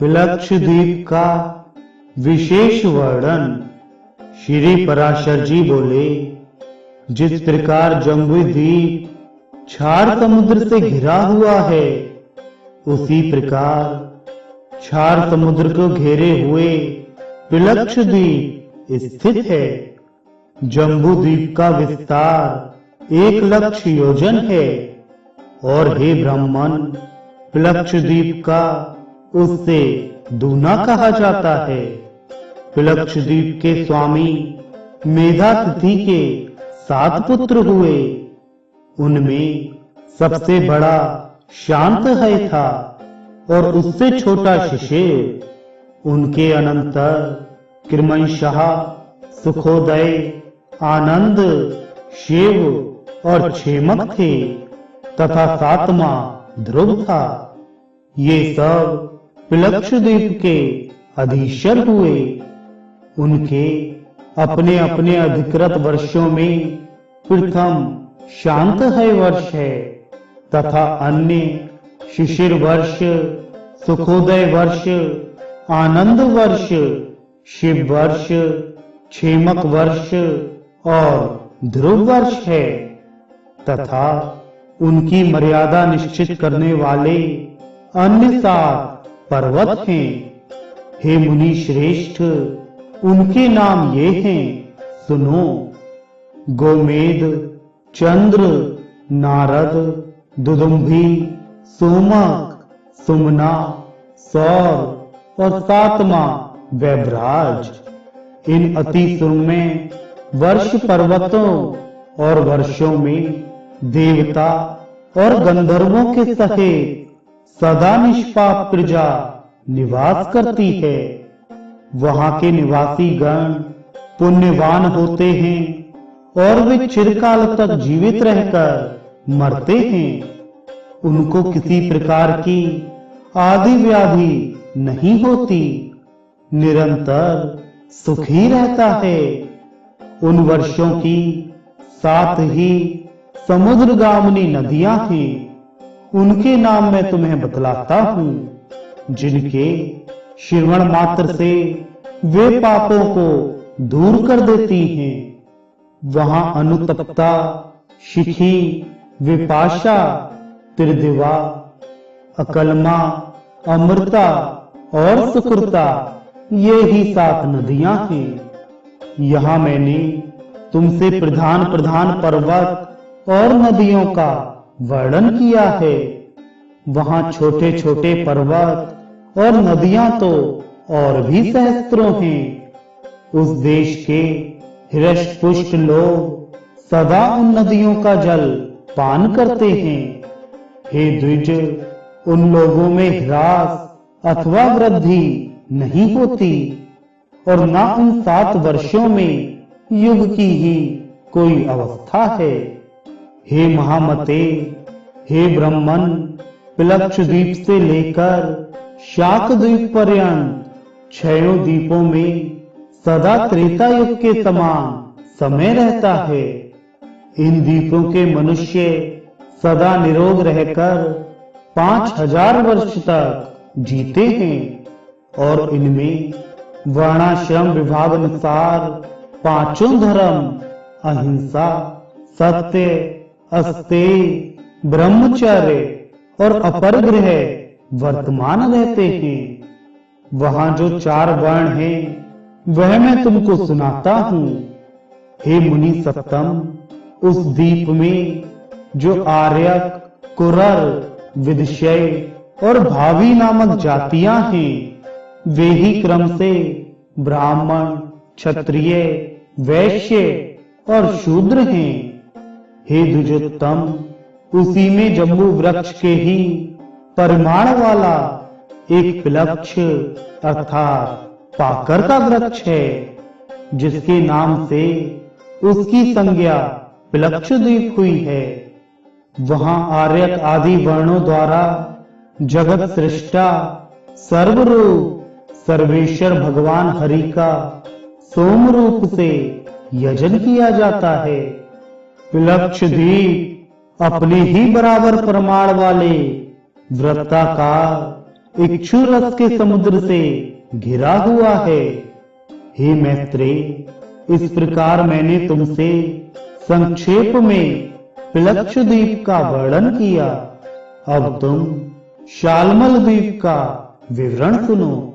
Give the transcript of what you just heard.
लक्षद्वीप का विशेष वर्णन। श्री पराशर जी बोले, जिस प्रकार जम्बू द्वीप क्षार समुद्र से घिरा हुआ है, उसी प्रकार क्षार समुद्र को घेरे हुए लक्षद्वीप स्थित है। जम्बू द्वीप का विस्तार 1,00,000 योजन है और हे ब्राह्मण, लक्षद्वीप का उससे दूना कहा जाता है। लक्षद्वीप के स्वामी मेधातिथि के 7 पुत्र हुए। उनमें सबसे बड़ा शांतहय था और उससे छोटा शिशिर। उनके अनंतर कृमंशः, सुखोदय, आनंद, शिव और क्षेमक थे तथा 7वां ध्रुव था। ये सब लक्षद्वीप के अधीश्वर हुए। उनके अपने अपने अधिकृत वर्षों में प्रथम शांतहय वर्ष है तथा अन्य शिशिर वर्ष, सुखोदय वर्ष, आनंद वर्ष, शिव वर्ष, क्षेमक वर्ष और ध्रुव वर्ष है तथा उनकी मर्यादा निश्चित करने वाले अन्य 7 पर्वत हैं। हे मुनि श्रेष्ठ, उनके नाम ये हैं, सुनो। गोमेद, चंद्र, नारद, दुदुम्भी, सोमक, सुमना, सौर और 7वां वैभराज। इन अति सुरम्य वर्ष पर्वतों और वर्षों में देवता और गंधर्वों के सहित सदा निष्पाप प्रजा निवास करती है। वहां के निवासी गण पुण्यवान होते हैं और वे चिरकाल तक जीवित रहकर मरते हैं। उनको किसी प्रकार की आदि व्याधि नहीं होती, निरंतर सुख ही रहता है। उन वर्षों की 7 ही समुद्रगामिनी नदियां हैं। उनके नाम मैं तुम्हें बतलाता हूं, जिनके श्रवण मात्र से वे पापों को दूर कर देती हैं। वहां अनुतप्ता, शिखी, विपाशा, त्रिदिवा, अकलमा, अमृता और सुकृता, ये ही 7 नदियां हैं। यहाँ मैंने तुमसे प्रधान प्रधान पर्वत और नदियों का वर्णन किया है। वहां छोटे छोटे पर्वत और नदियां तो और भी सहस्त्रों हैं। उस देश के हृष्ट-पुष्ट लोग सदा उन नदियों का जल पान करते हैं। हे द्विज, उन लोगों में ह्रास अथवा वृद्धि नहीं होती और न उन 7 वर्षों में युग की ही कोई अवस्था है। हे महामते, हे ब्राह्मण, लक्षद्वीप से लेकर शाकद्वीप पर्यंत 6 द्वीपों में सदा त्रेता युग के समान समय रहता है। इन द्वीपों के मनुष्य सदा निरोग रहकर 5000 वर्ष तक जीते हैं और इनमें वर्णाश्रम विभाग अनुसार 5 धर्म, अहिंसा, सत्य, अस्तेय, ब्रह्मचर्य और अपरग्रह वर्तमान रहते हैं। वहां जो 4 वर्ण हैं, वह मैं तुमको सुनाता हूं। हे मुनि सत्तम, उस द्वीप में जो आर्यक, कुरर, विदिशय और भावी नामक जातियां हैं, वे ही क्रम से ब्राह्मण, क्षत्रिय, वैश्य और शूद्र हैं। हे द्विजोत्तम, उसी में जम्बू वृक्ष के ही परिमाण वाला एक पिलक्ष अर्थात पाकर का वृक्ष है, जिसके नाम से उसकी संज्ञा लक्षद्वीप हुई है। वहां आर्यक आदि वर्णों द्वारा जगत सृष्टा सर्वरूप सर्वेश्वर भगवान हरि का सोम रूप से यजन किया जाता है। लक्षद्वीप अपने ही बराबर प्रमाण वाले वृत्ताकार इक्षु रस के समुद्र से घिरा हुआ है। हे मैत्रेय, इस प्रकार मैंने तुमसे संक्षेप में पिलक्षद्वीप का वर्णन किया। अब तुम शालमल द्वीप का विवरण सुनो।